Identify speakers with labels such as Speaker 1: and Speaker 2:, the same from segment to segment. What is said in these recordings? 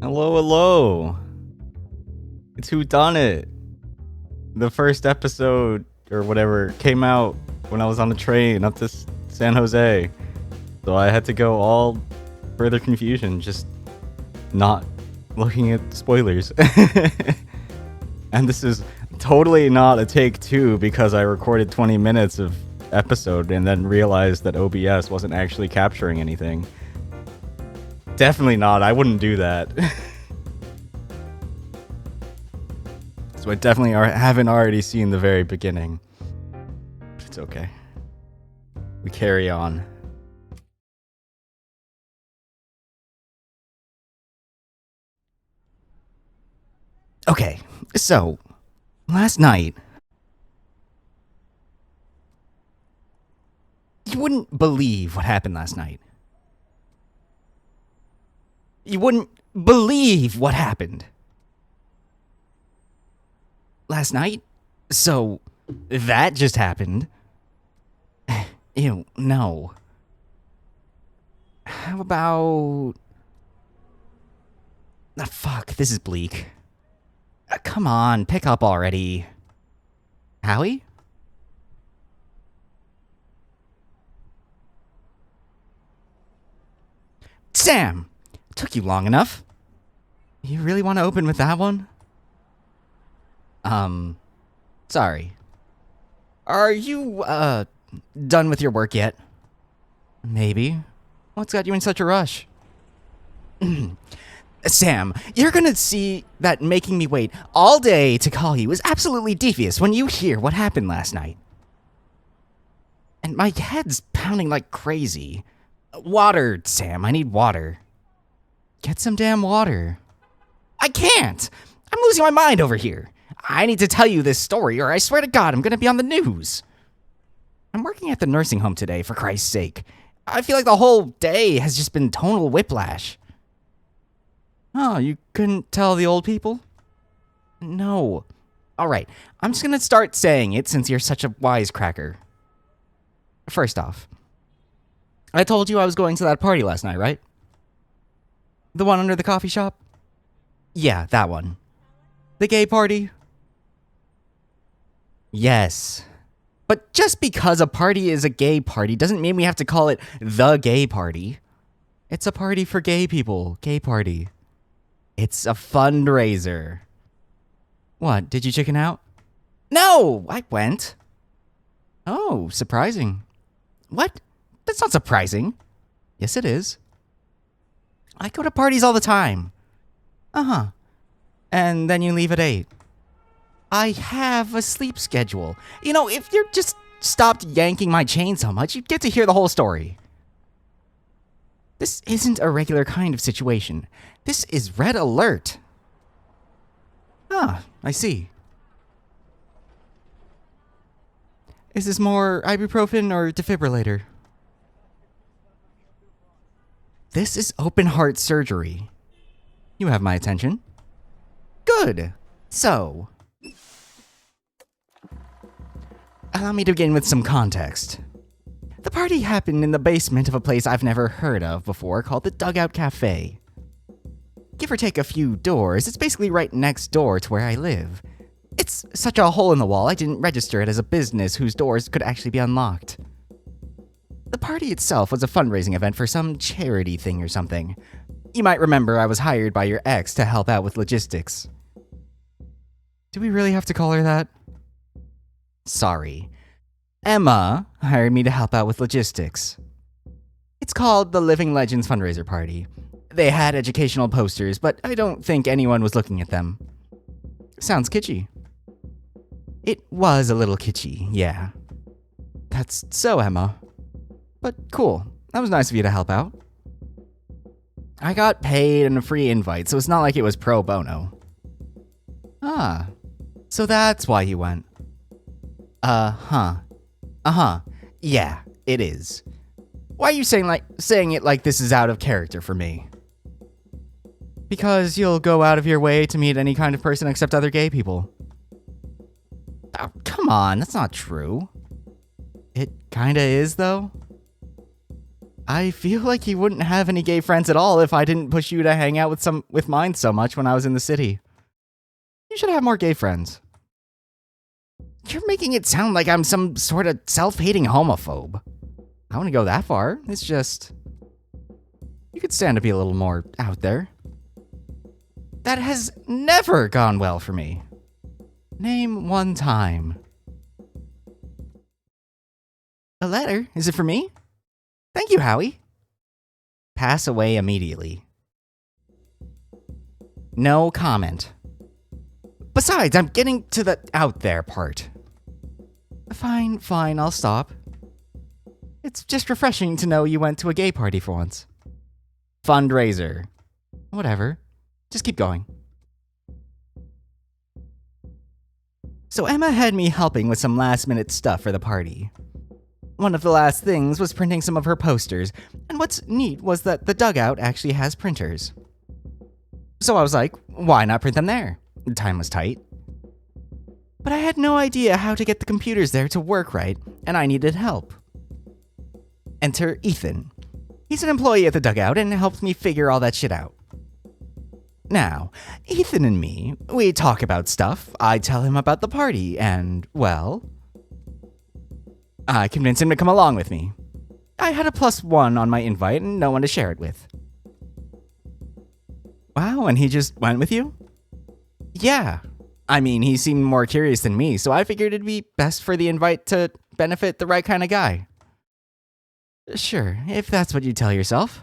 Speaker 1: Hello, hello. It's WHODUNNIT. The first episode, or whatever, came out when I was on the train up to San Jose. So I had to go all further confusion, just not looking at spoilers. And this is totally not a take two because I recorded 20 minutes of episode and then realized that OBS wasn't actually capturing anything. Definitely not. I wouldn't do that. So I definitely haven't already seen the very beginning. But it's okay. We carry on. Okay, so last night, you wouldn't believe what happened last night. You wouldn't believe what happened last night. So that just happened. Ew, no. How about... Ah, fuck, this is bleak. Come on, pick up already. Howie? Sam! Took you long enough. You really want to open with that one? Sorry. Are you, done with your work yet? Maybe. What's got you in such a rush? Sam, you're gonna see that making me wait all day to call you is absolutely devious when you hear what happened last night. And my head's pounding like crazy. Water, Sam, I need water. Get some damn water. I can't! I'm losing my mind over here. I need to tell you this story or I swear to God I'm gonna be on the news. I'm working at the nursing home today, for Christ's sake. I feel like the whole day has just been tonal whiplash. Oh, you couldn't tell the old people? No. Alright, I'm just gonna start saying it since you're such a wisecracker. First off, I told you I was going to that party last night, right? The one under the coffee shop? Yeah, that one. The gay party? Yes. But just because a party is a gay party doesn't mean we have to call it the gay party. It's a party for gay people. Gay party. It's a fundraiser. What, did you chicken out? No, I went. Oh, surprising. What? That's not surprising. Yes, it is. I go to parties all the time. Uh-huh. And then you leave at 8. I have a sleep schedule. You know, if you just stopped yanking my chain so much, you'd get to hear the whole story. This isn't a regular kind of situation. This is red alert. Ah, I see. Is this more ibuprofen or defibrillator? This is open heart surgery. You have my attention. Good. So, allow me to begin with some context. The party happened in the basement of a place I've never heard of before called the Dugout Cafe. Give or take a few doors, it's basically right next door to where I live. It's such a hole in the wall I didn't register it as a business whose doors could actually be unlocked. The party itself was a fundraising event for some charity thing or something. You might remember I was hired by your ex to help out with logistics. Do we really have to call her that? Sorry. Emma hired me to help out with logistics. It's called the Living Legends Fundraiser Party. They had educational posters, but I don't think anyone was looking at them. Sounds kitschy. It was a little kitschy, yeah. That's so, Emma. But cool. That was nice of you to help out. I got paid and a free invite, so it's not like it was pro bono. Ah, so that's why you went. Yeah, it is. Why are you saying it like this is out of character for me? Because you'll go out of your way to meet any kind of person except other gay people. Oh, come on, that's not true. It kinda is, though. I feel like you wouldn't have any gay friends at all if I didn't push you to hang out with mine so much when I was in the city. You should have more gay friends. You're making it sound like I'm some sort of self-hating homophobe. I wouldn't go that far. It's just... you could stand to be a little more out there. That has never gone well for me. Name one time. A letter? Is it for me? Thank you, Howie. Pass away immediately. No comment. Besides, I'm getting to the out there part. Fine, I'll stop. It's just refreshing to know you went to a gay party for once. Fundraiser. Whatever. Just keep going. So Emma had me helping with some last-minute stuff for the party. One of the last things was printing some of her posters, and what's neat was that the dugout actually has printers. So I was like, why not print them there? Time was tight. But I had no idea how to get the computers there to work right, and I needed help. Enter Ethan. He's an employee at the dugout and helped me figure all that shit out. Now, Ethan and me, we talk about stuff. I tell him about the party, and, well, I convince him to come along with me. I had a +1 on my invite and no one to share it with. Wow, and he just went with you? Yeah. I mean, he seemed more curious than me, so I figured it'd be best for the invite to benefit the right kind of guy. Sure, if that's what you tell yourself.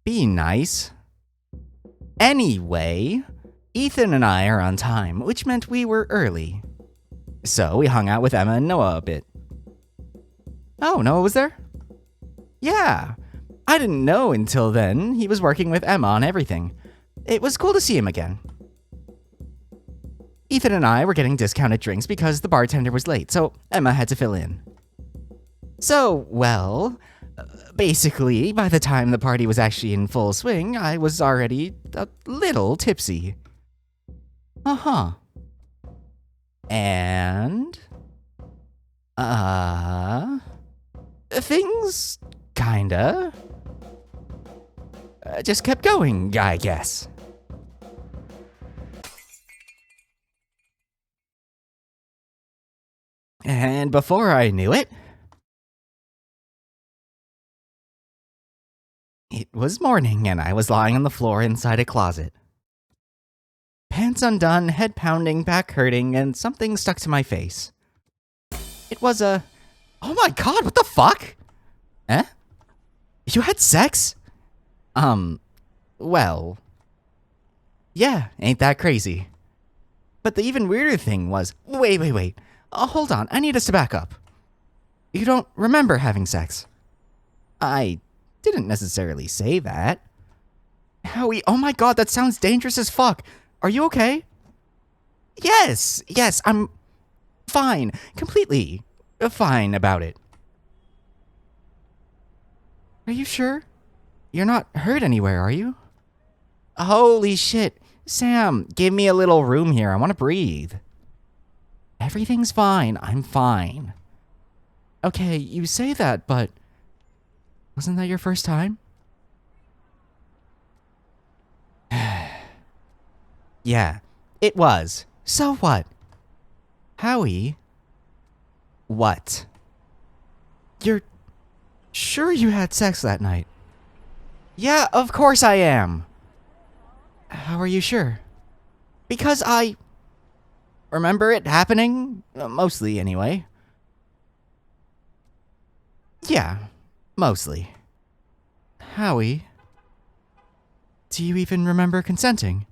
Speaker 1: Be nice. Anyway, Ethan and I are on time, which meant we were early. So we hung out with Emma and Noah a bit. Oh, Noah was there? Yeah. I didn't know until then he was working with Emma on everything. It was cool to see him again. Ethan and I were getting discounted drinks because the bartender was late, so Emma had to fill in. So, well, basically, by the time the party was actually in full swing, I was already a little tipsy. Uh-huh. And... things kinda... just kept going, I guess. And before I knew it, it was morning and I was lying on the floor inside a closet. Pants undone, head pounding, back hurting, and something stuck to my face. It was a... oh my god, what the fuck? Eh? You had sex? Well... yeah, ain't that crazy. But the even weirder thing was... Wait. Hold on, I need us to back up. You don't remember having sex. I didn't necessarily say that. Howie, oh my god, that sounds dangerous as fuck. Are you okay? Yes, I'm fine. Completely fine about it. Are you sure? You're not hurt anywhere, are you? Holy shit. Sam, give me a little room here. I want to breathe. Everything's fine. I'm fine. Okay, you say that, but... wasn't that your first time? Yeah, it was. So what? Howie? What? You're sure you had sex that night? Yeah, of course I am. How are you sure? Because I... remember it happening? Mostly, anyway. Yeah, mostly. Howie, do you even remember consenting?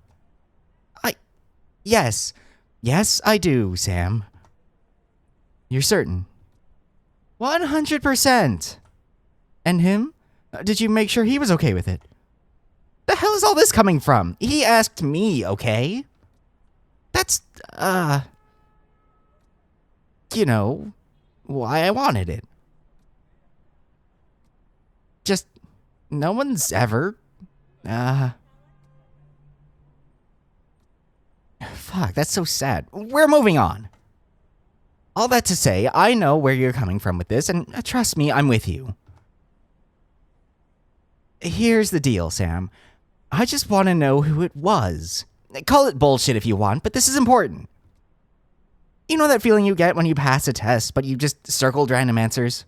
Speaker 1: Yes. Yes, I do, Sam. You're certain? 100%. And him? Did you make sure he was okay with it? The hell is all this coming from? He asked me, okay? That's, you know, why I wanted it. Just, no one's ever, fuck, that's so sad. We're moving on. All that to say, I know where you're coming from with this, and trust me, I'm with you. Here's the deal, Sam. I just want to know who it was. Call it bullshit if you want, but this is important. You know that feeling you get when you pass a test, but you just circled random answers?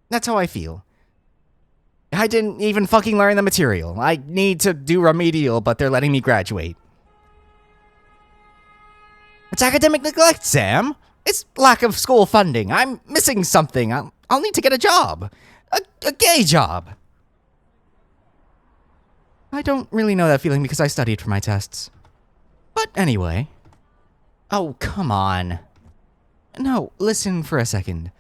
Speaker 1: That's how I feel. I didn't even fucking learn the material. I need to do remedial, but they're letting me graduate. It's academic neglect, Sam. It's lack of school funding. I'm missing something. I'll need to get a job. A gay job. I don't really know that feeling because I studied for my tests. But anyway. Oh, come on. No, listen for a second.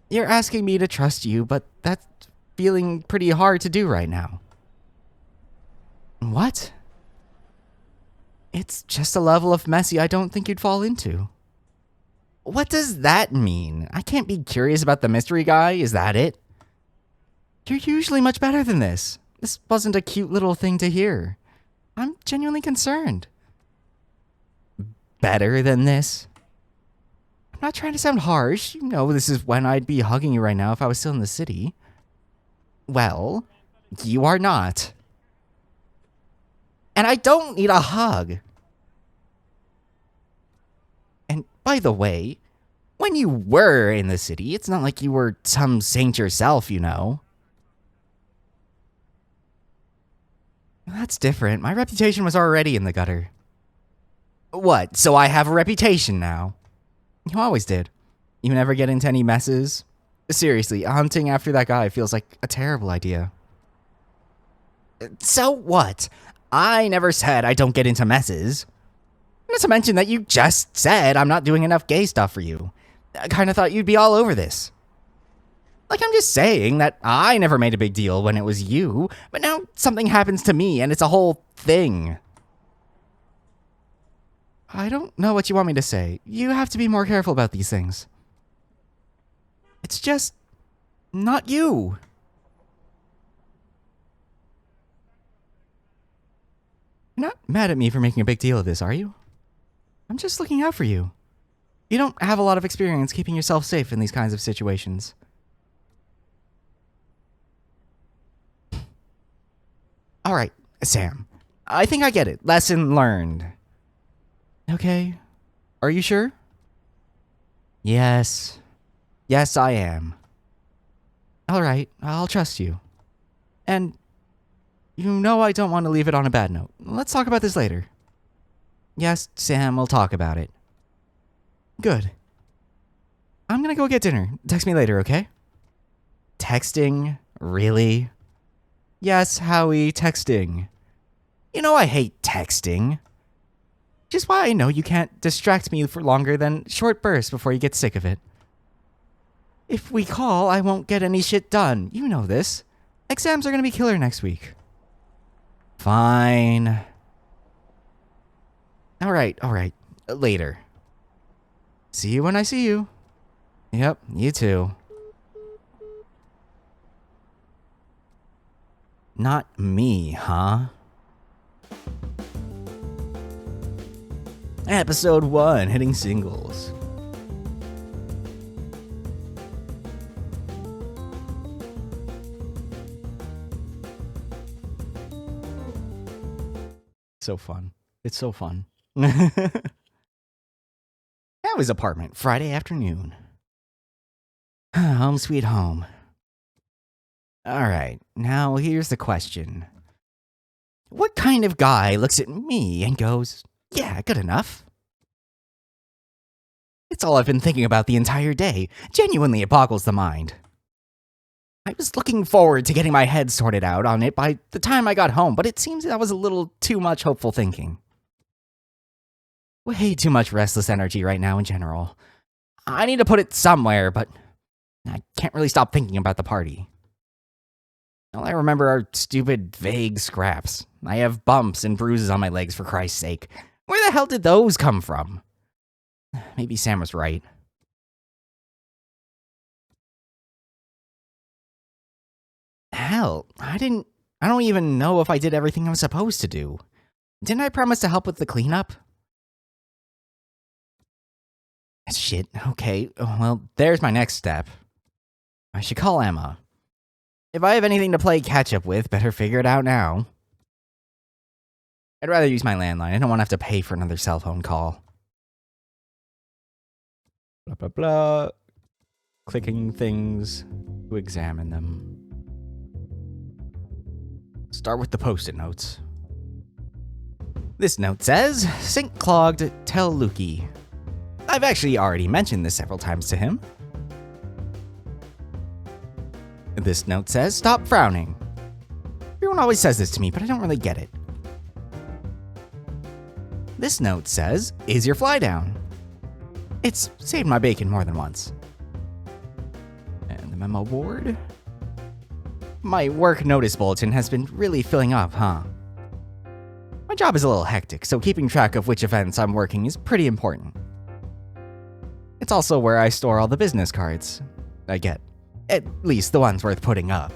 Speaker 1: You're asking me to trust you, but that's feeling pretty hard to do right now. What? It's just a level of messy I don't think you'd fall into. What does that mean? I can't be curious about the mystery guy, is that it? You're usually much better than this. This wasn't a cute little thing to hear. I'm genuinely concerned. Better than this? I'm not trying to sound harsh. You know this is when I'd be hugging you right now if I was still in the city. Well, you are not. And I don't need a hug. And by the way, when you were in the city, it's not like you were some saint yourself, you know. That's different. My reputation was already in the gutter. What, so I have a reputation now? You always did. You never get into any messes? Seriously, hunting after that guy feels like a terrible idea. So what? I never said I don't get into messes. Not to mention that you just said I'm not doing enough gay stuff for you. I kinda thought you'd be all over this. Like, I'm just saying that I never made a big deal when it was you, but now something happens to me and it's a whole thing. I don't know what you want me to say. You have to be more careful about these things. It's just not you. You're not mad at me for making a big deal of this, are you? I'm just looking out for you. You don't have a lot of experience keeping yourself safe in these kinds of situations. Alright, Sam. I think I get it. Lesson learned. Okay. Are you sure? Yes. Yes, I am. Alright, I'll trust you. And you know I don't want to leave it on a bad note. Let's talk about this later. Yes, Sam, we'll talk about it. Good. I'm gonna go get dinner. Text me later, okay? Texting? Really? Yes, Howie, texting. You know I hate texting. Which is why I know you can't distract me for longer than short bursts before you get sick of it. If we call, I won't get any shit done. You know this. Exams are gonna be killer next week. Fine. Alright. Later. See you when I see you. Yep, you too. Not me, huh? Episode 1, hitting singles. So fun. It's so fun. Howie's apartment, Friday afternoon. Home sweet home. Alright, now here's the question. What kind of guy looks at me and goes, yeah, good enough? It's all I've been thinking about the entire day. Genuinely, it boggles the mind. I was looking forward to getting my head sorted out on it by the time I got home, but it seems that was a little too much hopeful thinking. Way too much restless energy right now in general. I need to put it somewhere, but I can't really stop thinking about the party. All I remember are stupid, vague scraps. I have bumps and bruises on my legs, for Christ's sake. Where the hell did those come from? Maybe Sam was right. Hell, I don't even know if I did everything I was supposed to do. Didn't I promise to help with the cleanup? Shit, okay. Well, there's my next step. I should call Emma. If I have anything to play catch-up with, better figure it out now. I'd rather use my landline. I don't want to have to pay for another cell phone call. Blah, blah, blah. Clicking things to examine them. Start with the post-it notes. This note says, Sink clogged, tell Lukey. I've actually already mentioned this several times to him. This note says, stop frowning. Everyone always says this to me, but I don't really get it. This note says, is your fly down? It's saved my bacon more than once. And the memo board? My work notice bulletin has been really filling up, huh? My job is a little hectic, so keeping track of which events I'm working is pretty important. It's also where I store all the business cards I get. At least the ones worth putting up.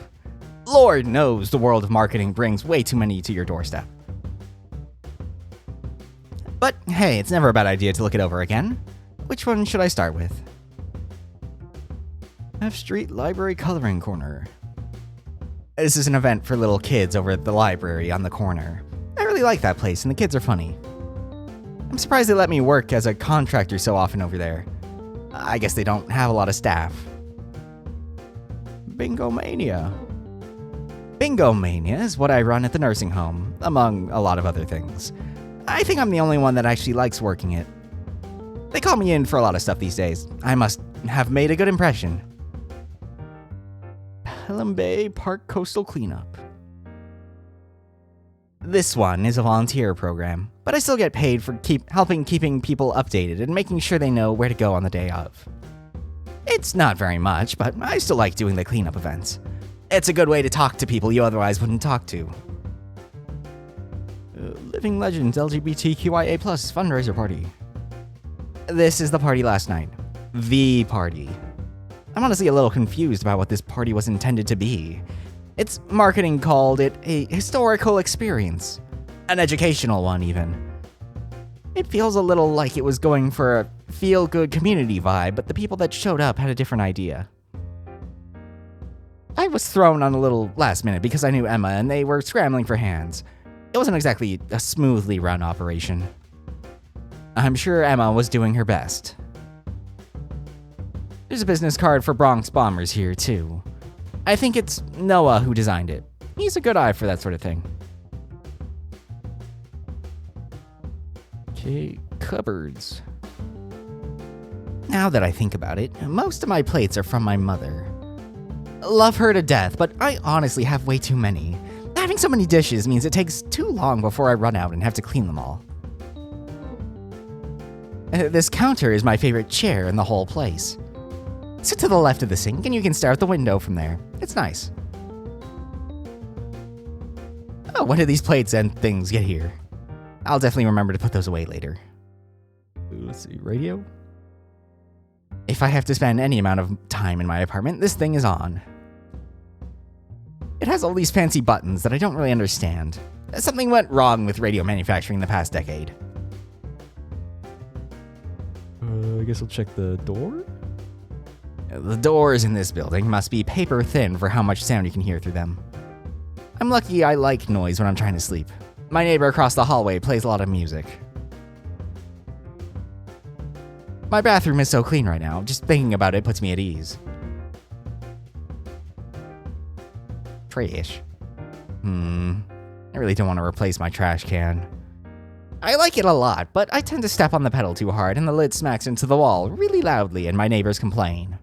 Speaker 1: Lord knows the world of marketing brings way too many to your doorstep. But hey, it's never a bad idea to look it over again. Which one should I start with? F Street Library Coloring Corner. This is an event for little kids over at the library on the corner. I really like that place, and the kids are funny. I'm surprised they let me work as a contractor so often over there. I guess they don't have a lot of staff. Bingo Mania. Bingo Mania is what I run at the nursing home, among a lot of other things. I think I'm the only one that actually likes working it. They call me in for a lot of stuff these days. I must have made a good impression. Pelham Bay Park Coastal Cleanup. This one is a volunteer program, but I still get paid for keeping people updated and making sure they know where to go on the day of. It's not very much, but I still like doing the cleanup events. It's a good way to talk to people you otherwise wouldn't talk to. Living Legends LGBTQIA+ fundraiser party. This is the party last night. The party. I'm honestly a little confused about what this party was intended to be. Its marketing called it a historical experience. An educational one, even. It feels a little like it was going for a feel-good community vibe, but the people that showed up had a different idea. I was thrown on a little last minute because I knew Emma and they were scrambling for hands. It wasn't exactly a smoothly run operation. I'm sure Emma was doing her best. There's a business card for Bronx Bombers here, too. I think it's Noah who designed it. He's a good eye for that sort of thing. Okay, cupboards. Now that I think about it, most of my plates are from my mother. Love her to death, but I honestly have way too many. Having so many dishes means it takes too long before I run out and have to clean them all. This counter is my favorite chair in the whole place. Sit to the left of the sink and you can stare out the window from there. It's nice. Oh, when did these plates and things get here? I'll definitely remember to put those away later. Let's see, radio? If I have to spend any amount of time in my apartment, this thing is on. It has all these fancy buttons that I don't really understand. Something went wrong with radio manufacturing the past decade. I guess I'll check the door? The doors in this building must be paper thin for how much sound you can hear through them. I'm lucky I like noise when I'm trying to sleep. My neighbor across the hallway plays a lot of music. My bathroom is so clean right now, just thinking about it puts me at ease. Trash. I really don't want to replace my trash can. I like it a lot, but I tend to step on the pedal too hard and the lid smacks into the wall really loudly and my neighbors complain.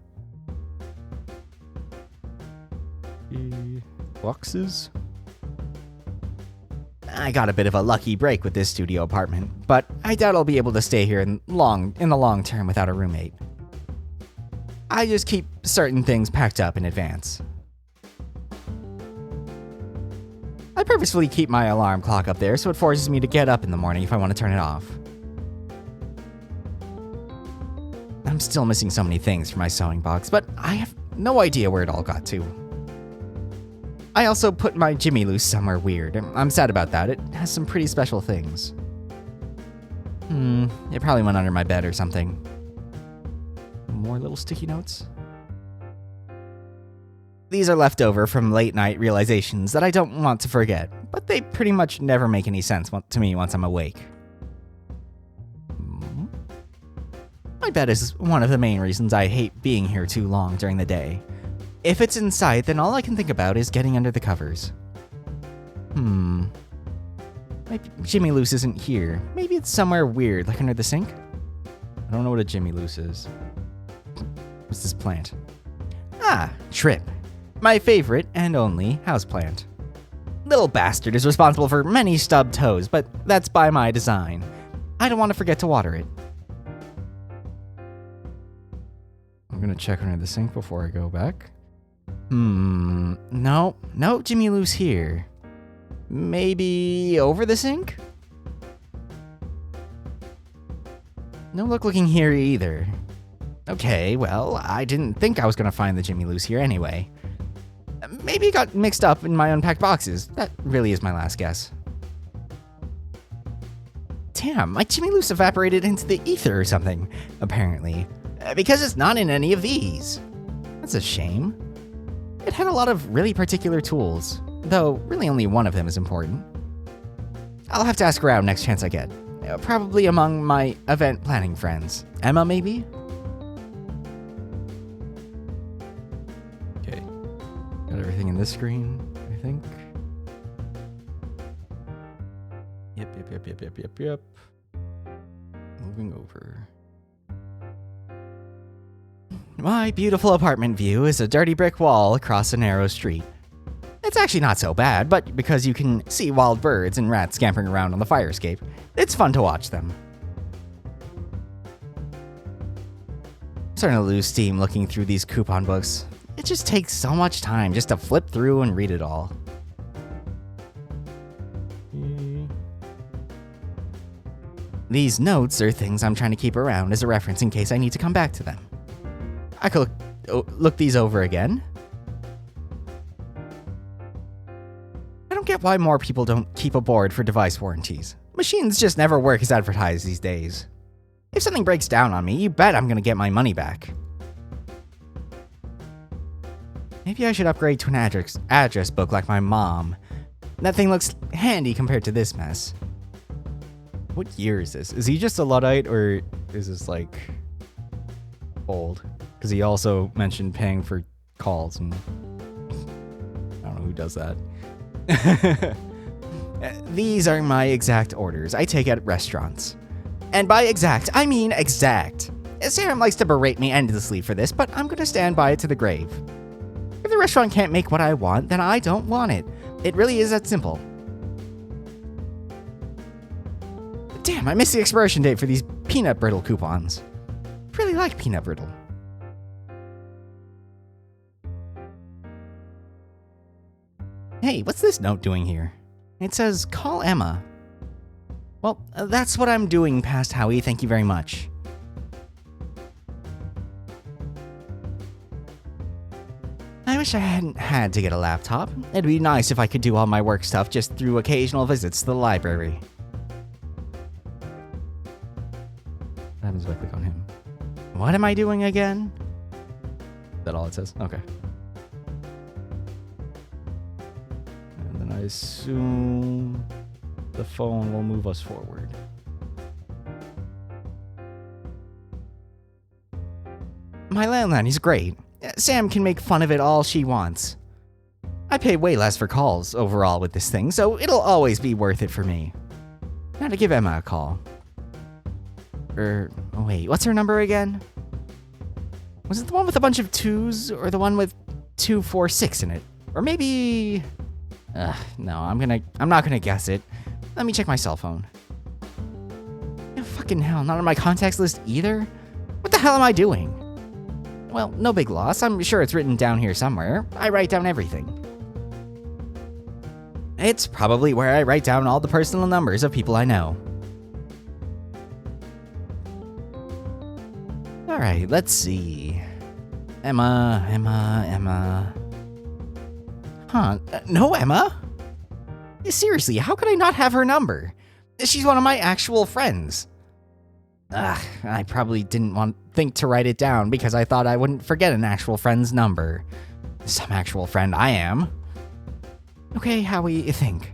Speaker 1: Boxes? I got a bit of a lucky break with this studio apartment, but I doubt I'll be able to stay here in the long term without a roommate. I just keep certain things packed up in advance. I purposefully keep my alarm clock up there so it forces me to get up in the morning if I want to turn it off. I'm still missing so many things from my sewing box, but I have no idea where it all got to. I also put my Jimmy Loose somewhere weird. I'm sad about that. It has some pretty special things. It probably went under my bed or something. More little sticky notes. These are left over from late night realizations that I don't want to forget, but they pretty much never make any sense to me once I'm awake. My bed is one of the main reasons I hate being here too long during the day. If it's in sight, then all I can think about is getting under the covers. Maybe Jimmy Loose isn't here. Maybe it's somewhere weird, like under the sink? I don't know what a Jimmy Loose is. What's this plant? Ah, Trip. My favorite and only houseplant. Little bastard is responsible for many stubbed toes, but that's by my design. I don't want to forget to water it. I'm gonna check under the sink before I go back. No Jimmy Loose here. Maybe over the sink? No luck looking here either. Okay, well, I didn't think I was gonna find the Jimmy Loose here anyway. Maybe it got mixed up in my unpacked boxes. That really is my last guess. Damn, my Jimmy Loose evaporated into the ether or something, apparently. Because it's not in any of these. That's a shame. It had a lot of really particular tools, though really only one of them is important. I'll have to ask around next chance I get. Probably among my event planning friends. Emma, maybe? Okay. Got everything in this screen, I think. Yep. Moving over. My beautiful apartment view is a dirty brick wall across a narrow street. It's actually not so bad, but because you can see wild birds and rats scampering around on the fire escape, it's fun to watch them. I'm starting to lose steam looking through these coupon books. It just takes so much time just to flip through and read it all. These notes are things I'm trying to keep around as a reference in case I need to come back to them. I could look these over again. I don't get why more people don't keep a board for device warranties. Machines just never work as advertised these days. If something breaks down on me, you bet I'm gonna get my money back. Maybe I should upgrade to an address book like my mom. That thing looks handy compared to this mess. What year is this? Is he just a Luddite, or is this like old? Because he also mentioned paying for calls, and I don't know who does that. These are my exact orders I take at restaurants. And by exact, I mean exact. Sam likes to berate me endlessly for this, but I'm going to stand by it to the grave. If the restaurant can't make what I want, then I don't want it. It really is that simple. Damn, I missed the expiration date for these peanut brittle coupons. I really like peanut brittle. Hey, what's this note doing here? It says, call Emma. Well, that's what I'm doing, past Howie, thank you very much. I wish I hadn't had to get a laptop. It'd be nice if I could do all my work stuff just through occasional visits to the library. What happens if I click on him? What am I doing again? Is that all it says? Okay. I assume the phone will move us forward. My landline, he's great. Sam can make fun of it all she wants. I pay way less for calls overall with this thing, so it'll always be worth it for me. Now to give Emma a call. Oh wait, what's her number again? Was it the one with a bunch of 2s, or the one with 246 in it? Or maybe... no, I'm not gonna guess it. Let me check my cell phone. Oh, fucking hell, not on my contacts list either? What the hell am I doing? Well, no big loss. I'm sure it's written down here somewhere. I write down everything. It's probably where I write down all the personal numbers of people I know. Alright, let's see. Emma. Huh, no Emma? Seriously, how could I not have her number? She's one of my actual friends. I probably didn't think to write it down because I thought I wouldn't forget an actual friend's number. some actual friend I am. Okay, Howie, think.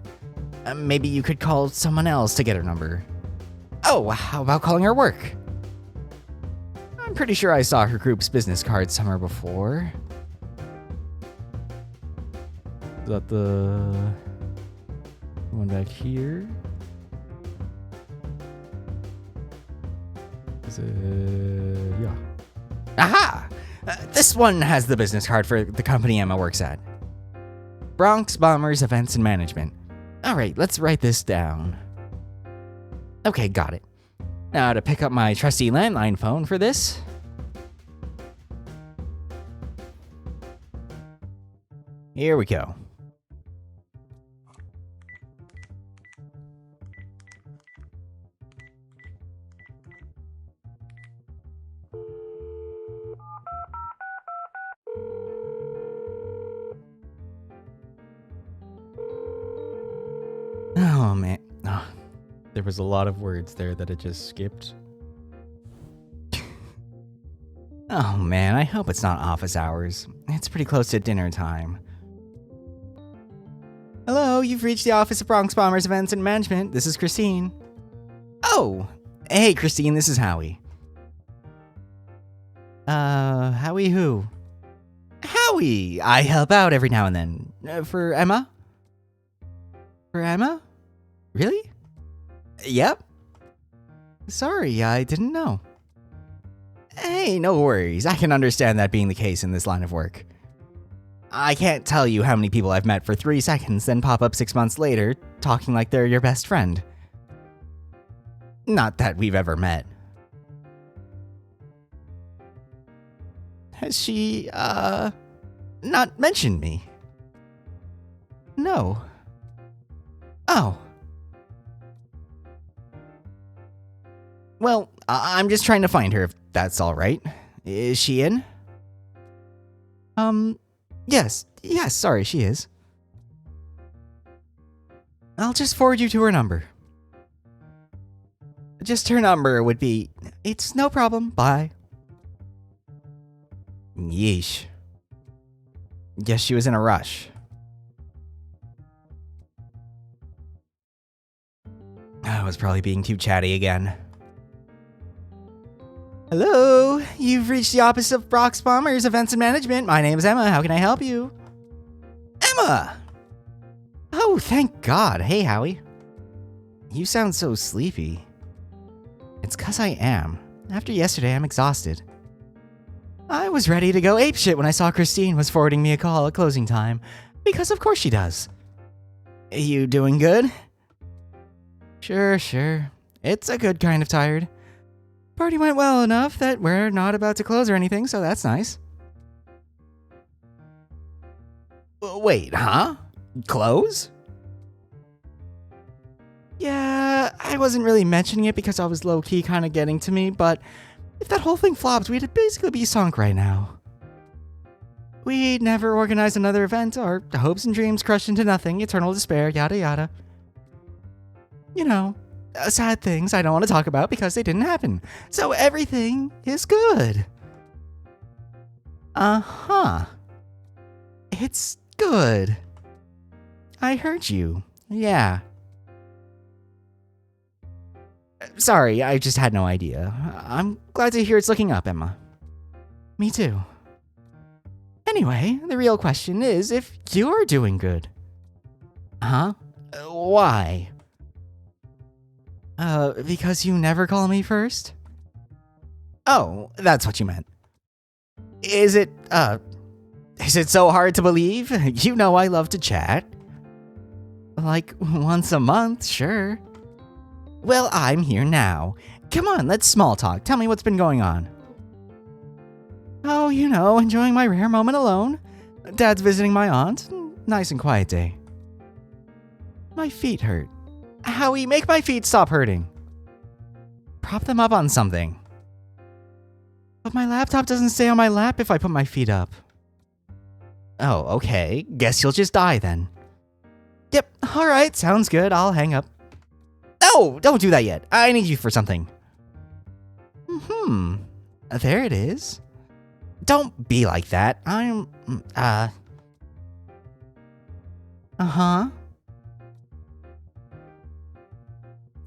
Speaker 1: Maybe you could call someone else to get her number. Oh, how about calling her work? I'm pretty sure I saw her group's business card somewhere before. Is that the one back here? Is it? Yeah. Aha! This one has the business card for the company Emma works at. Bronx Bombers Events and Management. Alright, let's write this down. Okay, got it. Now to pick up my trusty landline phone for this. Here we go. Oh, man. Oh, there was a lot of words there that it just skipped. Oh, man, I hope it's not office hours. It's pretty close to dinner time. Hello, you've reached the office of Bronx Bombers Events and Management. This is Christine. Oh, hey, Christine, this is Howie. Howie who? Howie! I help out every now and then. For Emma? For Emma? Really? Yep. Sorry, I didn't know. Hey, no worries. I can understand that being the case in this line of work. I can't tell you how many people I've met for 3 seconds, then pop up 6 months later, talking like they're your best friend. Not that we've ever met. Has she, not mentioned me? No. Oh. Well, I'm just trying to find her, if that's alright. Is she in? Yes, sorry, she is. I'll just forward you to her number. Just her number would be, it's no problem, bye. Yeesh. Guess she was in a rush. I was probably being too chatty again. Hello, you've reached the office of Bronx Bombers Events and Management. My name is Emma. How can I help you? Emma! Oh, thank God. Hey, Howie. You sound so sleepy. It's 'cause I am. After yesterday, I'm exhausted. I was ready to go apeshit when I saw Christine was forwarding me a call at closing time. Because of course she does. You doing good? Sure. It's a good kind of tired. Party went well enough that we're not about to close or anything, so that's nice. Wait, huh? Close? Yeah, I wasn't really mentioning it because I was low-key kind of getting to me, but if that whole thing flopped, we'd basically be sunk right now. We'd never organize another event, our hopes and dreams crushed into nothing, eternal despair, yada yada. You know, sad things I don't want to talk about because they didn't happen. So everything is good. Uh-huh. It's good. I heard you. Yeah. Sorry, I just had no idea. I'm glad to hear it's looking up, Emma. Me too. Anyway, the real question is if you're doing good. Huh? Why? Because you never call me first? Oh, that's what you meant. Is it so hard to believe? You know I love to chat. Like, once a month, sure. Well, I'm here now. Come on, let's small talk. Tell me what's been going on. Oh, you know, enjoying my rare moment alone. Dad's visiting my aunt. Nice and quiet day. My feet hurt. Howie, make my feet stop hurting. Prop them up on something. But my laptop doesn't stay on my lap if I put my feet up. Oh, okay. Guess you'll just die then. Yep, alright, sounds good. I'll hang up. No, don't do that yet. I need you for something. There it is. Don't be like that. Uh-huh.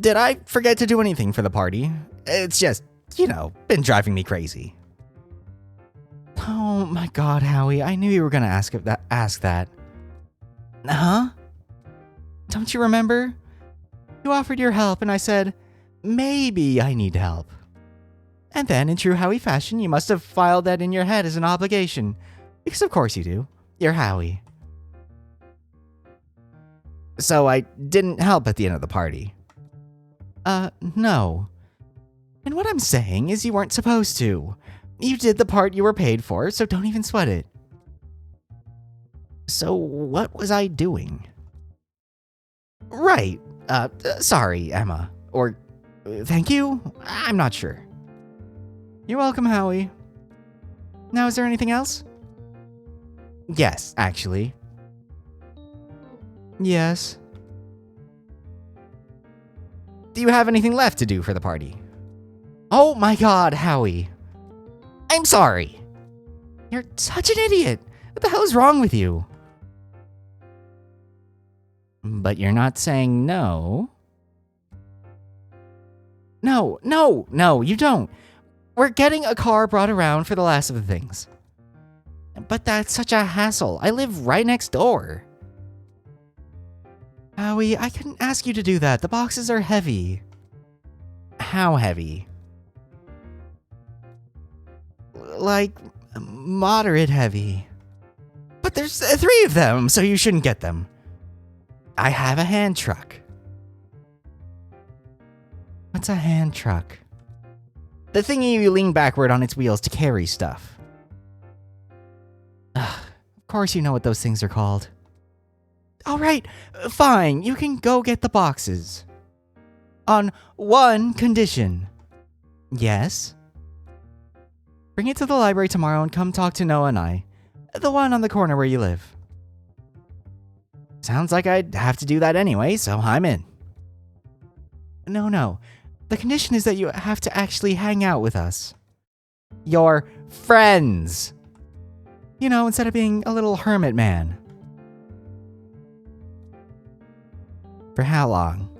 Speaker 1: Did I forget to do anything for the party? It's just, been driving me crazy. Oh my god, Howie, I knew you were gonna ask that. Huh? Don't you remember? You offered your help and I said, maybe I need help. And then, in true Howie fashion, you must have filed that in your head as an obligation. Because of course you do. You're Howie. So I didn't help at the end of the party. No. And what I'm saying is you weren't supposed to. You did the part you were paid for, so don't even sweat it. So what was I doing? Right. Sorry, Emma. Or, thank you? I'm not sure. You're welcome, Howie. Now, is there anything else? Yes, actually. Yes. Do you have anything left to do for the party? Oh my god, Howie. I'm sorry. You're such an idiot. What the hell is wrong with you? But you're not saying no. No, you don't. We're getting a car brought around for the last of the things. But that's such a hassle. I live right next door. Howie, I couldn't ask you to do that. The boxes are heavy. How heavy? Like, moderate heavy. But there's 3 of them, so you shouldn't get them. I have a hand truck. What's a hand truck? The thingy you lean backward on its wheels to carry stuff. Ugh, of course you know what those things are called. Alright, fine, you can go get the boxes. On one condition. Yes? Bring it to the library tomorrow and come talk to Noah and I. The one on the corner where you live. Sounds like I'd have to do that anyway, so I'm in. No. The condition is that you have to actually hang out with us. Your friends. Instead of being a little hermit man. For how long?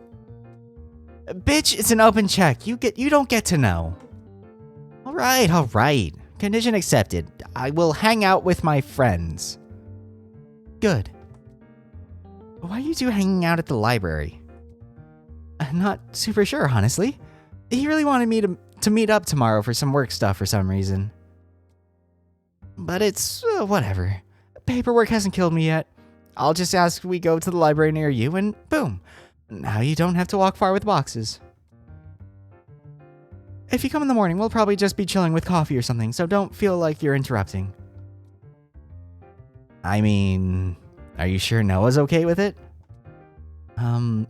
Speaker 1: Bitch, it's an open check. You don't get to know. All right. Condition accepted. I will hang out with my friends. Good. Why are you two hanging out at the library? I'm not super sure, honestly. He really wanted me to meet up tomorrow for some work stuff for some reason. But it's whatever. Paperwork hasn't killed me yet. I'll just ask we go to the library near you and boom. Now you don't have to walk far with boxes. If you come in the morning, we'll probably just be chilling with coffee or something, so don't feel like you're interrupting. I mean, are you sure Noah's okay with it?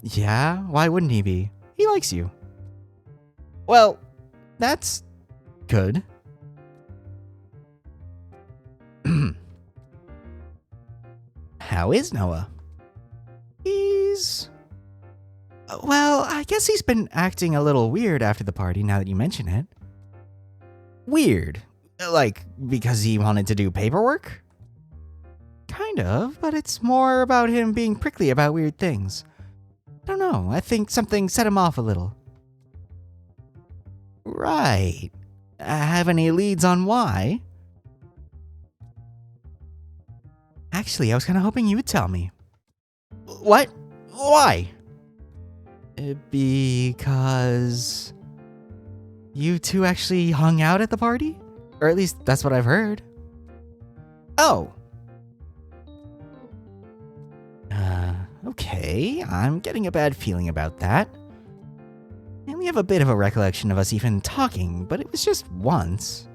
Speaker 1: Yeah, why wouldn't he be? He likes you. Well, that's good. How is Noah? Well, I guess he's been acting a little weird after the party now that you mention it. Weird? Like, because he wanted to do paperwork? Kind of, but it's more about him being prickly about weird things. I don't know, I think something set him off a little. Right. Have any leads on why? Actually, I was kind of hoping you would tell me. What? Why? Because you two actually hung out at the party? Or at least that's what I've heard. Oh. Okay, I'm getting a bad feeling about that. I only have a bit of a recollection of us even talking, but it was just once.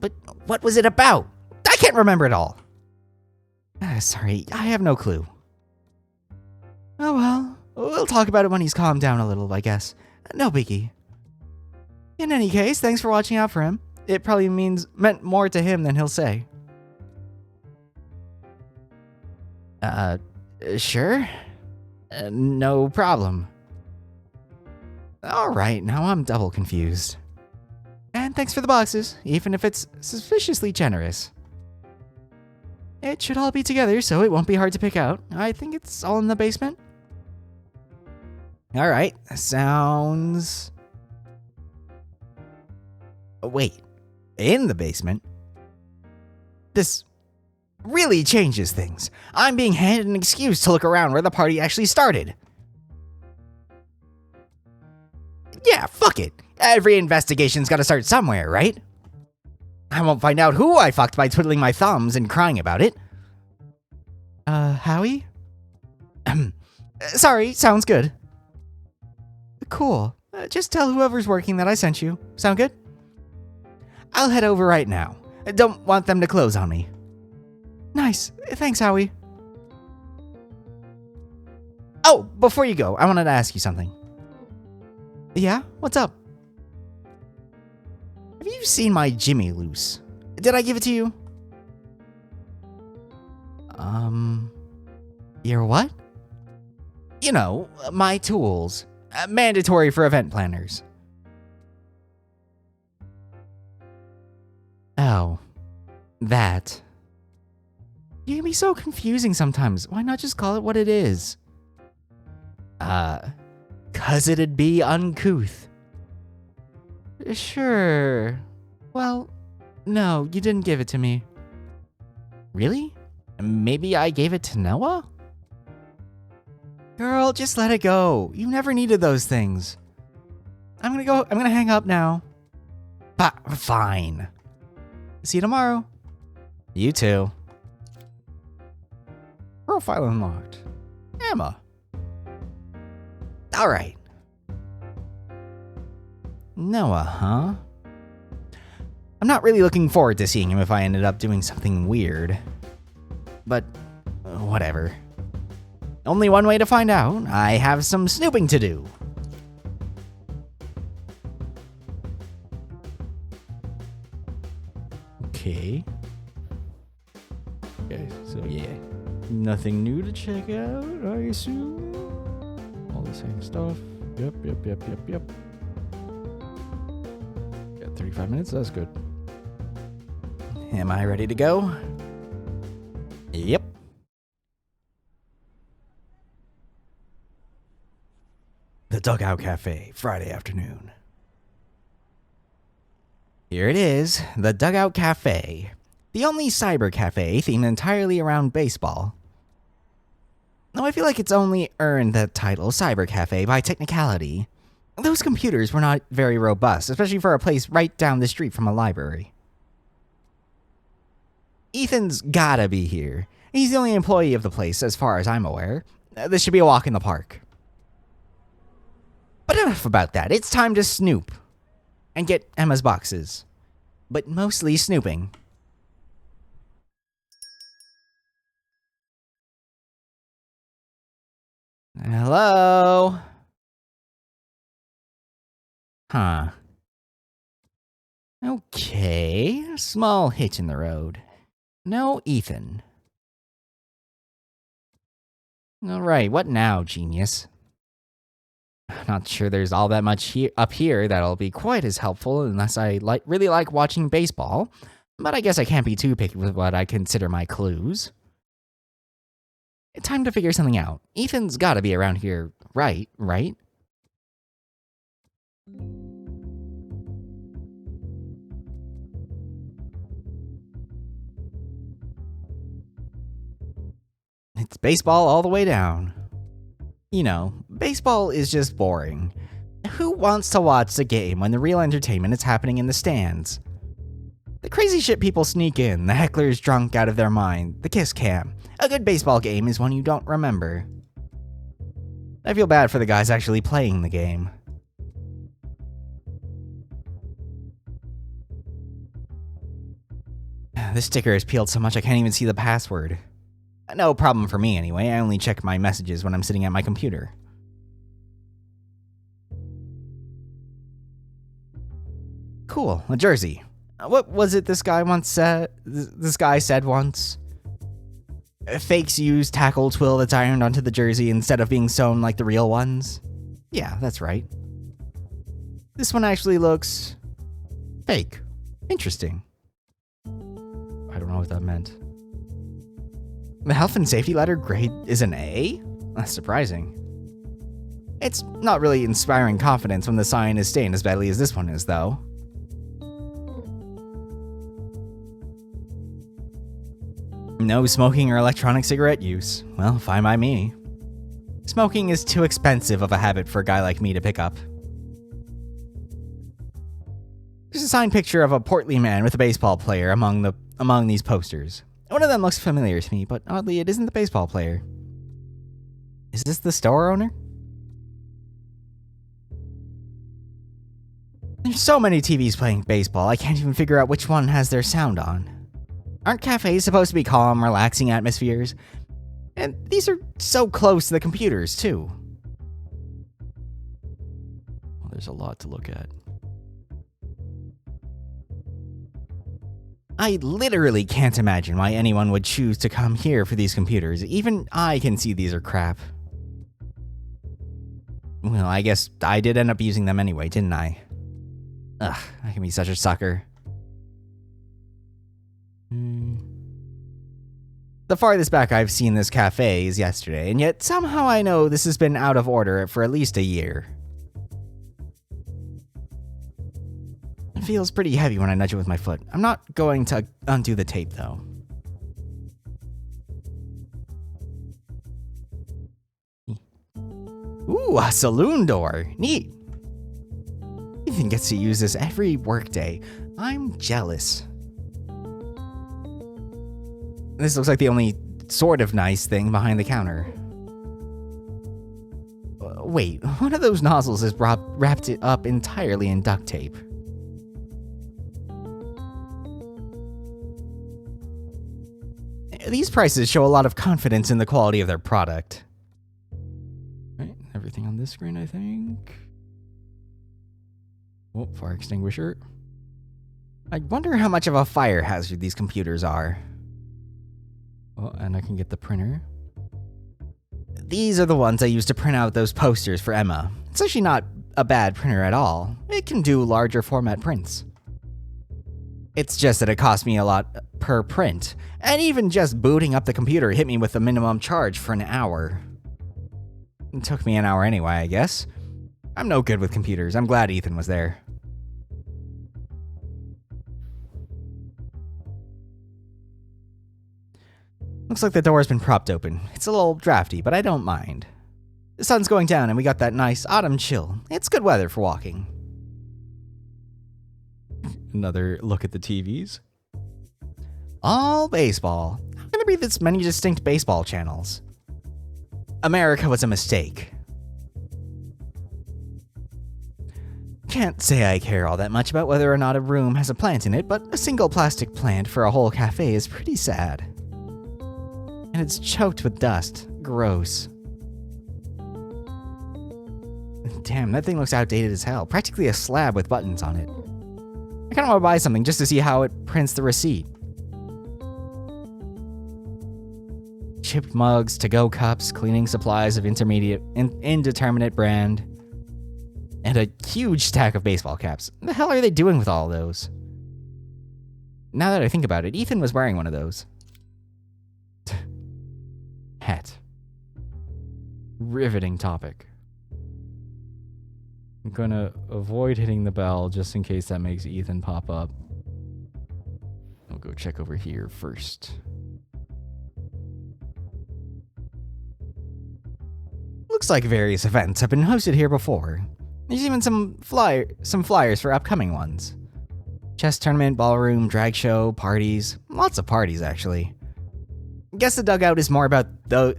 Speaker 1: But what was it about? I can't remember it all. Sorry, I have no clue. Oh well, we'll talk about it when he's calmed down a little, I guess. No biggie. In any case, thanks for watching out for him. It probably meant more to him than he'll say. Sure. No problem. Alright, now I'm double confused. And thanks for the boxes, even if it's suspiciously generous. It should all be together, so it won't be hard to pick out. I think it's all in the basement. Alright, sounds... Wait, in the basement? This really changes things. I'm being handed an excuse to look around where the party actually started. Yeah, fuck it. Every investigation's gotta start somewhere, right? I won't find out who I fucked by twiddling my thumbs and crying about it. Howie? Sorry, sounds good. Cool. Just tell whoever's working that I sent you. Sound good? I'll head over right now. Don't want them to close on me. Nice. Thanks, Howie. Oh, before you go, I wanted to ask you something. Yeah? What's up? Have you seen my Jimmy loose? Did I give it to you? Your what? You know, my tools. Mandatory for event planners. Oh. That. You can be so confusing sometimes. Why not just call it what it is? 'Cause it'd be uncouth. Sure. Well, no, you didn't give it to me. Really? Maybe I gave it to Noah? Girl, just let it go. You never needed those things. I'm gonna hang up now. Fine. See you tomorrow. You too. Profile unlocked. Emma. Alright. Noah, huh? I'm not really looking forward to seeing him if I ended up doing something weird. But, whatever. Only one way to find out. I have some snooping to do. Okay. Okay, so yeah. Nothing new to check out, I assume? All the same stuff. Yep. Got 35 minutes, that's good. Am I ready to go? Yep. The Dugout Cafe, Friday afternoon. Here it is, the Dugout Cafe. The only cyber cafe themed entirely around baseball. Though I feel like it's only earned that title, Cyber Cafe, by technicality. Those computers were not very robust, especially for a place right down the street from a library. Ethan's gotta be here. He's the only employee of the place, as far as I'm aware. This should be a walk in the park. But enough about that. It's time to snoop. And get Emma's boxes. But mostly snooping. Hello? Huh. Okay, small hitch in the road. No Ethan. Alright, what now, genius? Not sure there's all that much up here that'll be quite as helpful unless I really like watching baseball, but I guess I can't be too picky with what I consider my clues. Time to figure something out. Ethan's gotta be around here, right? It's baseball all the way down. You know, baseball is just boring. Who wants to watch the game when the real entertainment is happening in the stands? The crazy shit people sneak in, the hecklers drunk out of their mind, the kiss cam. A good baseball game is one you don't remember. I feel bad for the guys actually playing the game. This sticker is peeled so much I can't even see the password. No problem for me anyway, I only check my messages when I'm sitting at my computer. Cool, a jersey. What was it this guy said once? Fakes use tackle twill that's ironed onto the jersey instead of being sewn like the real ones. Yeah, that's right. This one actually looks Fake. Interesting. I don't know what that meant. The health and safety letter grade is an A? That's surprising. It's not really inspiring confidence when the sign is stained as badly as this one is, though. No smoking or electronic cigarette use. Well, fine by me. Smoking is too expensive of a habit for a guy like me to pick up. There's a signed picture of a portly man with a baseball player among these posters. One of them looks familiar to me, but oddly it isn't the baseball player. Is this the store owner? There's so many TVs playing baseball, I can't even figure out which one has their sound on. Aren't cafes supposed to be calm, relaxing atmospheres? And these are so close to the computers, too. Well, there's a lot to look at. I literally can't imagine why anyone would choose to come here for these computers. Even I can see these are crap. Well, I guess I did end up using them anyway, didn't I? Ugh, I can be such a sucker. The farthest back I've seen this cafe is yesterday, and yet somehow I know this has been out of order for at least a year. It feels pretty heavy when I nudge it with my foot. I'm not going to undo the tape, though. Ooh, a saloon door. Neat. Ethan gets to use this every workday. I'm jealous. This looks like the only sort of nice thing behind the counter. Wait, one of those nozzles is wrapped it up entirely in duct tape. These prices show a lot of confidence in the quality of their product. Right, everything on this screen, I think. Oh, fire extinguisher. I wonder how much of a fire hazard these computers are. Oh, and I can get the printer. These are the ones I use to print out those posters for Emma. It's actually not a bad printer at all. It can do larger format prints. It's just that it cost me a lot per print, and even just booting up the computer hit me with a minimum charge for an hour. It took me an hour anyway, I guess. I'm no good with computers. I'm glad Ethan was there. Looks like the door's been propped open. It's a little drafty, but I don't mind. The sun's going down and we got that nice autumn chill. It's good weather for walking. Another look at the TVs. All baseball. How can there be this many distinct baseball channels? America was a mistake. Can't say I care all that much about whether or not a room has a plant in it, but a single plastic plant for a whole cafe is pretty sad. And it's choked with dust. Gross. Damn, that thing looks outdated as hell. Practically a slab with buttons on it. I kinda wanna buy something just to see how it prints the receipt. Chipped mugs, to-go cups, cleaning supplies of indeterminate brand, and a huge stack of baseball caps. What the hell are they doing with all those? Now that I think about it, Ethan was wearing one of those. Hat. Riveting topic. I'm gonna avoid hitting the bell just in case that makes Ethan pop up. I'll go check over here first. Looks like various events have been hosted here before. There's even some flyers for upcoming ones. Chess tournament, ballroom, drag show, parties. Lots of parties, actually. Guess the dugout is more about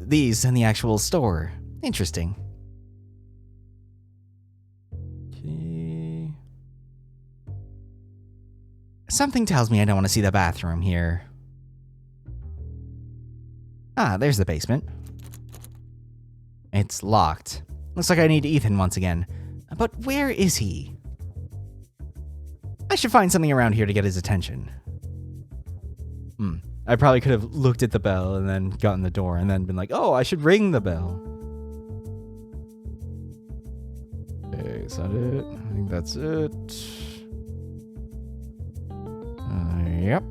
Speaker 1: these than the actual store. Interesting. Okay. Something tells me I don't want to see the bathroom here. Ah, there's the basement. It's locked. Looks like I need Ethan once again. But where is he? I should find something around here to get his attention. I probably could have looked at the bell and then gotten the door and then been like, oh, I should ring the bell. Okay, is that it? I think that's it. Yep.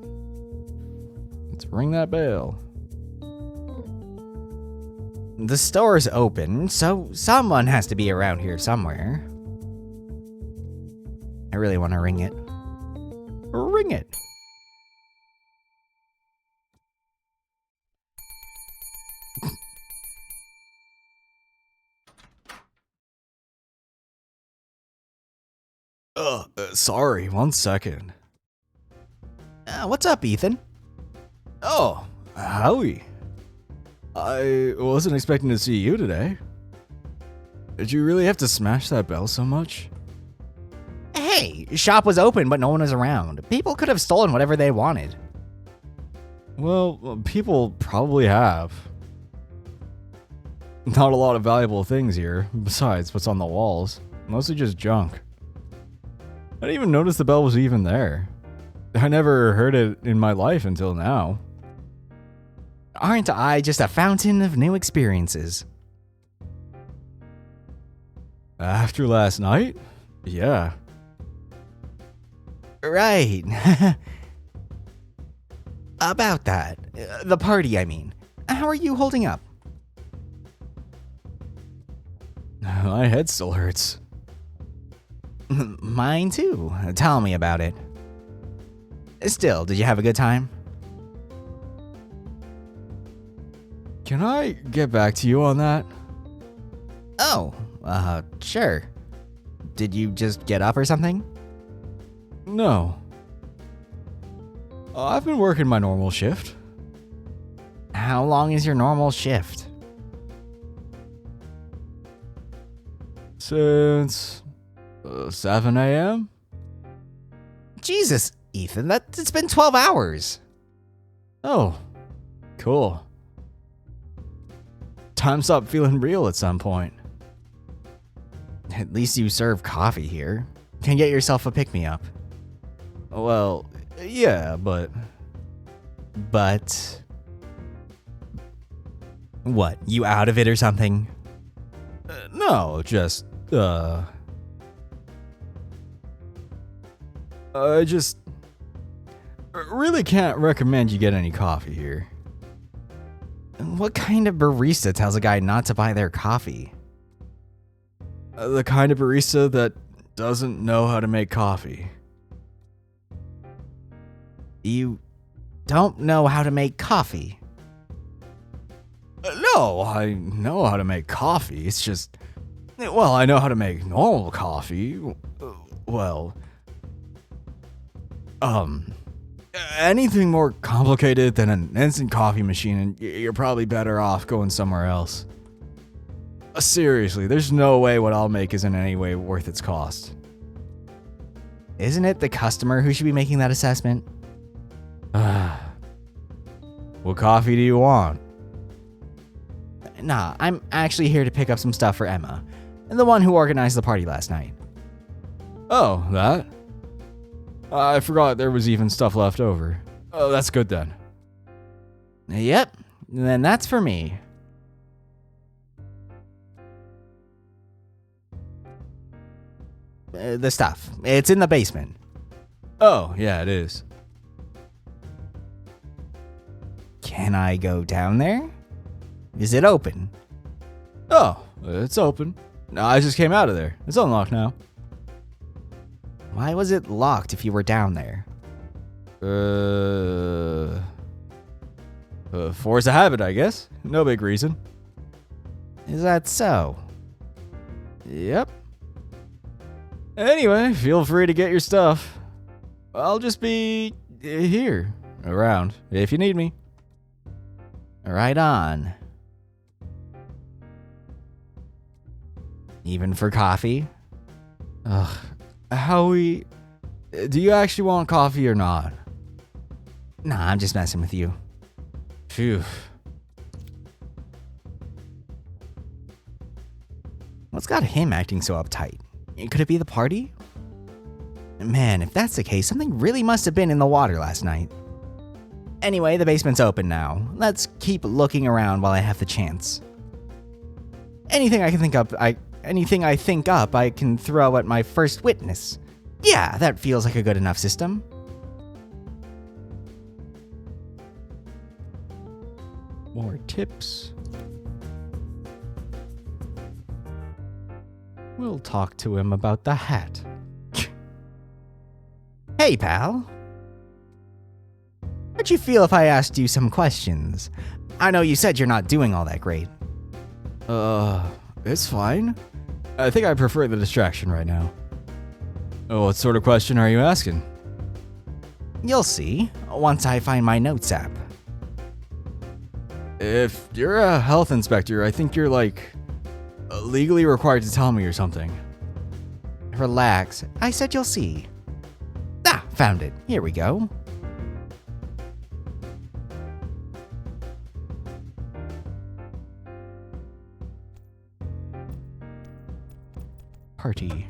Speaker 1: Let's ring that bell. The store's open, so someone has to be around here somewhere. I really want to ring it. Ring it. Sorry, 1 second. What's up, Ethan? Oh, Howie. I wasn't expecting to see you today. Did you really have to smash that bell so much? Hey, shop was open, but no one was around. People could have stolen whatever they wanted. Well, people probably have. Not a lot of valuable things here, besides what's on the walls. Mostly just junk. I didn't even notice the bell was even there. I never heard it in my life until now. Aren't I just a fountain of new experiences? After last night? Yeah. Right. About that. The party, I mean. How are you holding up? My head still hurts. Mine too. Tell me about it. Still, did you have a good time? Can I get back to you on that? Oh, sure. Did you just get up or something? No. I've been working my normal shift. How long is your normal shift? Since 7 a.m.? Jesus, Ethan, it's been 12 hours. Oh, cool. Time stopped feeling real at some point. At least you serve coffee here. Can get yourself a pick-me-up. Well, yeah, but... What, you out of it or something? No, just, I just... really can't recommend you get any coffee here. What kind of barista tells a guy not to buy their coffee? The kind of barista that doesn't know how to make coffee. You don't know how to make coffee? No, I know how to make coffee. It's just... Well, I know how to make normal coffee. Well... Anything more complicated than an instant coffee machine, and you're probably better off going somewhere else. Seriously, there's no way what I'll make is in any way worth its cost. Isn't it the customer who should be making that assessment? What coffee do you want? Nah, I'm actually here to pick up some stuff for Emma, the one who organized the party last night. Oh, that? I forgot there was even stuff left over. Oh, that's good then. Yep, then that's for me. The stuff. It's in the basement. Oh, yeah, it is. Can I go down there? Is it open? Oh, it's open. No, I just came out of there. It's unlocked now. Why was it locked if you were down there? Force a habit, I guess. No big reason. Is that so? Yep. Anyway, feel free to get your stuff. I'll just be here, around, if you need me. Right on. Even for coffee? Ugh. Howie, do you actually want coffee or not? Nah, I'm just messing with you. Phew. What's got him acting so uptight? Could it be the party? Man, if that's the case, something really must have been in the water last night. Anyway, the basement's open now. Let's keep looking around while I have the chance. Anything I think up, I can throw at my first witness. Yeah, that feels like a good enough system. tips. We'll talk to him about the hat. Hey, pal. How'd you feel if I asked you some questions? I know you said you're not doing all that great. It's fine. I think I prefer the distraction right now. Oh, what sort of question are you asking? You'll see, once I find my notes app. If you're a health inspector, I think you're, legally required to tell me or something. Relax. I said you'll see. Ah, found it. Here we go. Party.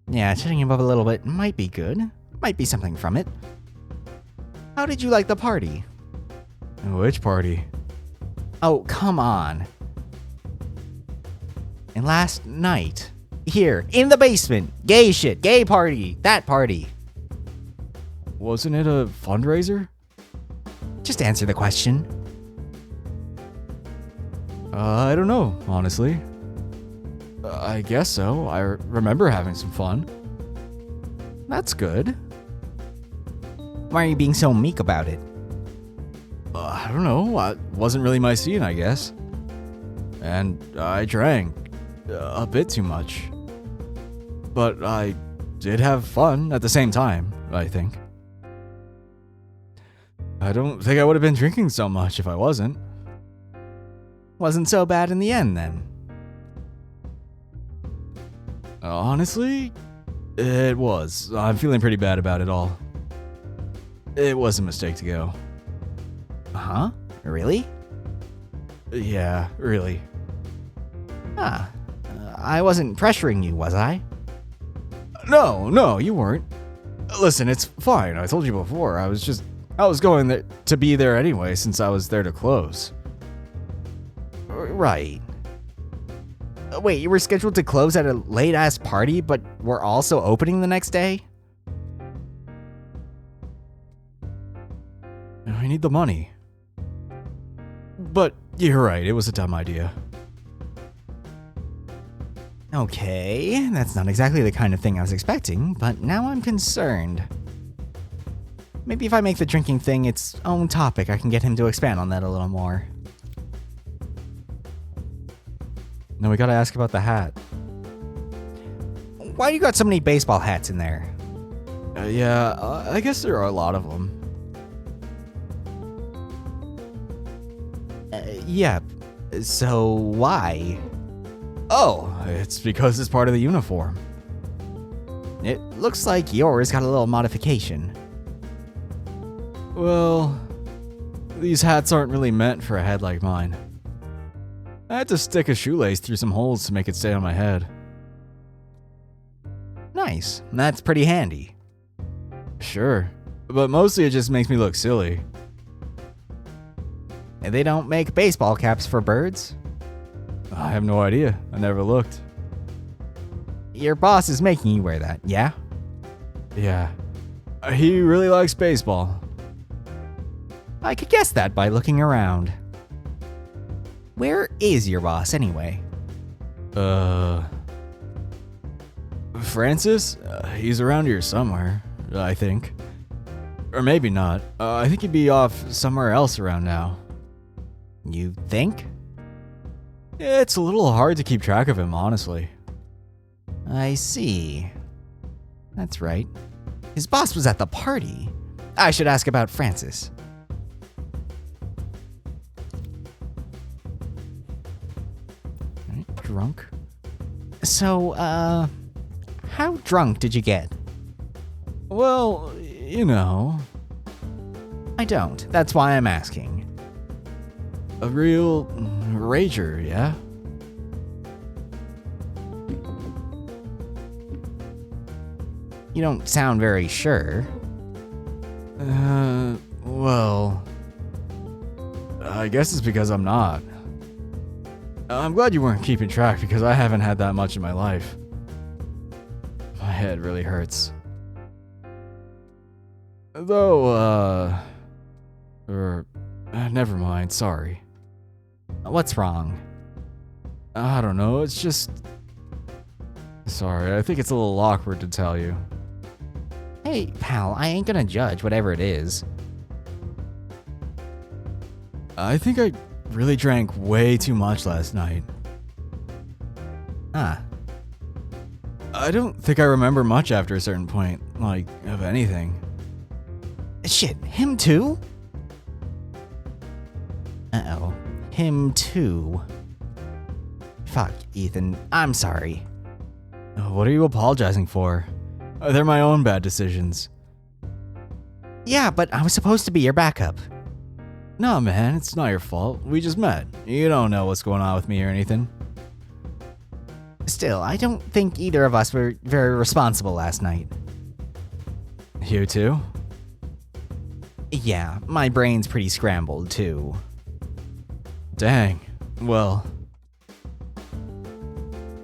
Speaker 1: Yeah, chatting above a little bit might be good. Might be something from it. How did you like the party? Which party? Oh, come on. And last night, here, in the basement, gay shit, gay party, that party. Wasn't it a fundraiser? Just answer the question. I don't know, honestly. I guess so. I remember having some fun. That's good. Why are you being so meek about it? I don't know. It wasn't really my scene, I guess. And I drank a bit too much. But I did have fun at the same time, I think. I don't think I would have been drinking so much if I wasn't. Wasn't so bad in the end, then. Honestly, it was. I'm feeling pretty bad about it all. It was a mistake to go. Huh? Really? Yeah, really. Huh. I wasn't pressuring you, was I? No, you weren't. Listen, it's fine. I told you before. I was going there to be there anyway since I was there to close. Right. Wait, you were scheduled to close at a late-ass party, but we're also opening the next day? I need the money. But you're right, it was a dumb idea. Okay, that's not exactly the kind of thing I was expecting, but now I'm concerned. Maybe if I make the drinking thing its own topic, I can get him to expand on that a little more. No, we gotta ask about the hat. Why you got so many baseball hats in there? Yeah, I guess there are a lot of them. Yeah, so why? Oh, it's because it's part of the uniform. It looks like yours got a little modification. Well, these hats aren't really meant for a head like mine. I had to stick a shoelace through some holes to make it stay on my head. Nice. That's pretty handy. Sure, but mostly it just makes me look silly. And they don't make baseball caps for birds? I have no idea. I never looked. Your boss is making you wear that, yeah? Yeah. He really likes baseball. I could guess that by looking around. Where is your boss, anyway? Francis? He's around here somewhere, I think. Or maybe not. I think he'd be off somewhere else around now. You think? It's a little hard to keep track of him, honestly. I see. That's right. His boss was at the party. I should ask about Francis. Drunk? So, how drunk did you get? Well, you know. I don't. That's why I'm asking. A real rager, yeah? You don't sound very sure. Well, I guess it's because I'm not. I'm glad you weren't keeping track because I haven't had that much in my life. My head really hurts. Though,
Speaker 2: Never mind, sorry.
Speaker 1: What's wrong?
Speaker 2: I don't know, it's just... Sorry, I think it's a little awkward to tell you.
Speaker 1: Hey, pal, I ain't gonna judge whatever it is.
Speaker 2: I think I really drank way too much last night.
Speaker 1: Huh.
Speaker 2: I don't think I remember much after a certain point, like, of anything.
Speaker 1: Shit, him too? Uh-oh. Him too. Fuck, Ethan. I'm sorry.
Speaker 2: What are you apologizing for? They're my own bad decisions.
Speaker 1: Yeah, but I was supposed to be your backup.
Speaker 2: No, man, it's not your fault. We just met. You don't know what's going on with me or anything.
Speaker 1: Still, I don't think either of us were very responsible last night.
Speaker 2: You too?
Speaker 1: Yeah, my brain's pretty scrambled too.
Speaker 2: Dang. Well...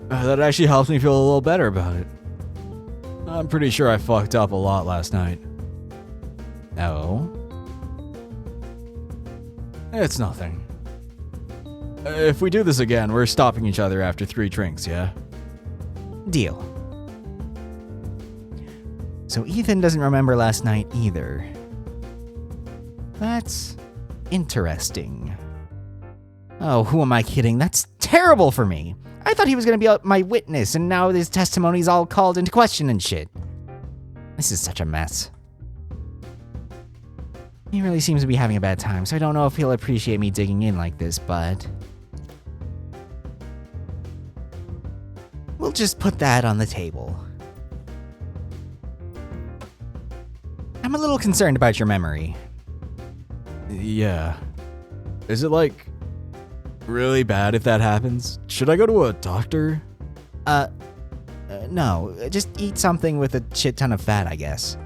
Speaker 2: that actually helps me feel a little better about it. I'm pretty sure I fucked up a lot last night.
Speaker 1: Oh?
Speaker 2: It's nothing. If we do this again, we're stopping each other after 3 drinks, yeah?
Speaker 1: Deal. So Ethan doesn't remember last night either. That's interesting. Oh, who am I kidding? That's terrible for me. I thought he was going to be my witness, and now his testimony's all called into question and shit. This is such a mess. He really seems to be having a bad time, so I don't know if he'll appreciate me digging in like this, but... we'll just put that on the table. I'm a little concerned about your memory.
Speaker 2: Yeah. Is it, like, really bad if that happens? Should I go to a doctor?
Speaker 1: No. Just eat something with a shit ton of fat, I guess.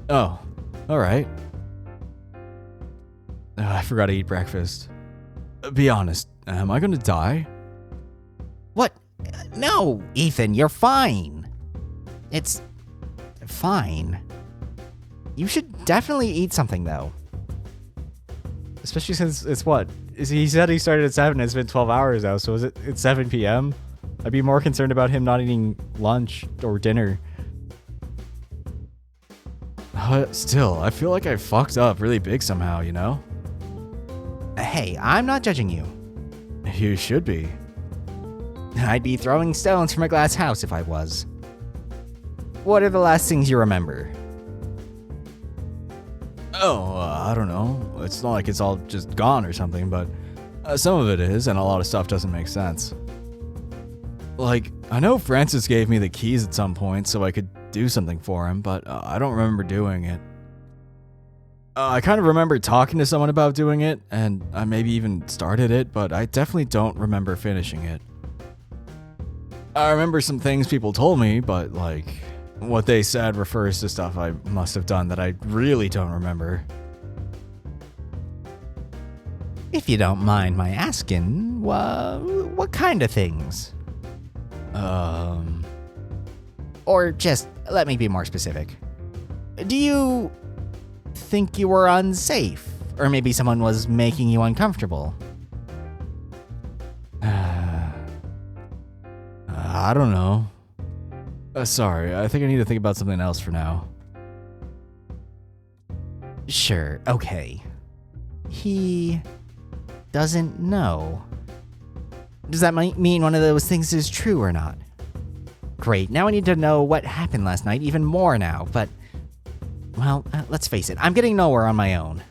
Speaker 2: Oh, alright. I forgot to eat breakfast. Be honest, am I gonna die?
Speaker 1: What? No, Ethan, you're fine. It's fine. You should definitely eat something, though.
Speaker 2: Especially since it's what? He said he started at 7, it's been 12 hours now, so it's 7 p.m.? I'd be more concerned about him not eating lunch or dinner. Still, I feel like I fucked up really big somehow, you know?
Speaker 1: Hey, I'm not judging you.
Speaker 2: You should be.
Speaker 1: I'd be throwing stones from a glass house if I was. What are the last things you remember?
Speaker 2: Oh, I don't know. It's not like it's all just gone or something, but some of it is, and a lot of stuff doesn't make sense. Like, I know Francis gave me the keys at some point so I could do something for him, but I don't remember doing it. I kind of remember talking to someone about doing it, and I maybe even started it, but I definitely don't remember finishing it. I remember some things people told me, but, like, what they said refers to stuff I must have done that I really don't remember.
Speaker 1: If you don't mind my asking, what kind of things? Or just, let me be more specific. Do you think you were unsafe? Or maybe someone was making you uncomfortable?
Speaker 2: I don't know. Sorry, I think I need to think about something else for now.
Speaker 1: Sure, okay. He doesn't know. Does that mean one of those things is true or not? Great, now I need to know what happened last night even more now, but... well, let's face it, I'm getting nowhere on my own.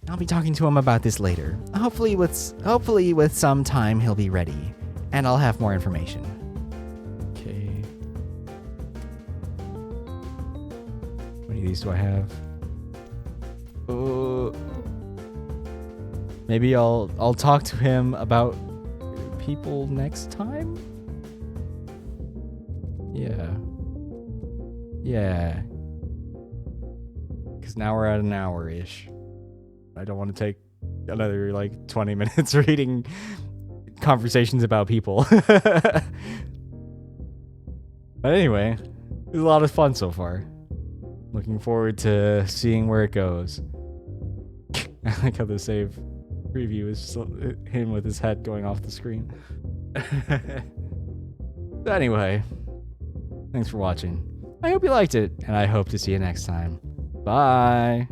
Speaker 1: I'll be talking to him about this later. Hopefully with some time he'll be ready, and I'll have more information.
Speaker 2: Okay. How many of these do I have? Maybe I'll talk to him about people next time? Yeah. Yeah. Because now we're at an hour-ish. I don't want to take another, 20 minutes reading conversations about people. But anyway, it was a lot of fun so far. Looking forward to seeing where it goes. I like how the save preview is just him with his head going off the screen. Anyway, thanks for watching. I hope you liked it, and I hope to see you next time. Bye!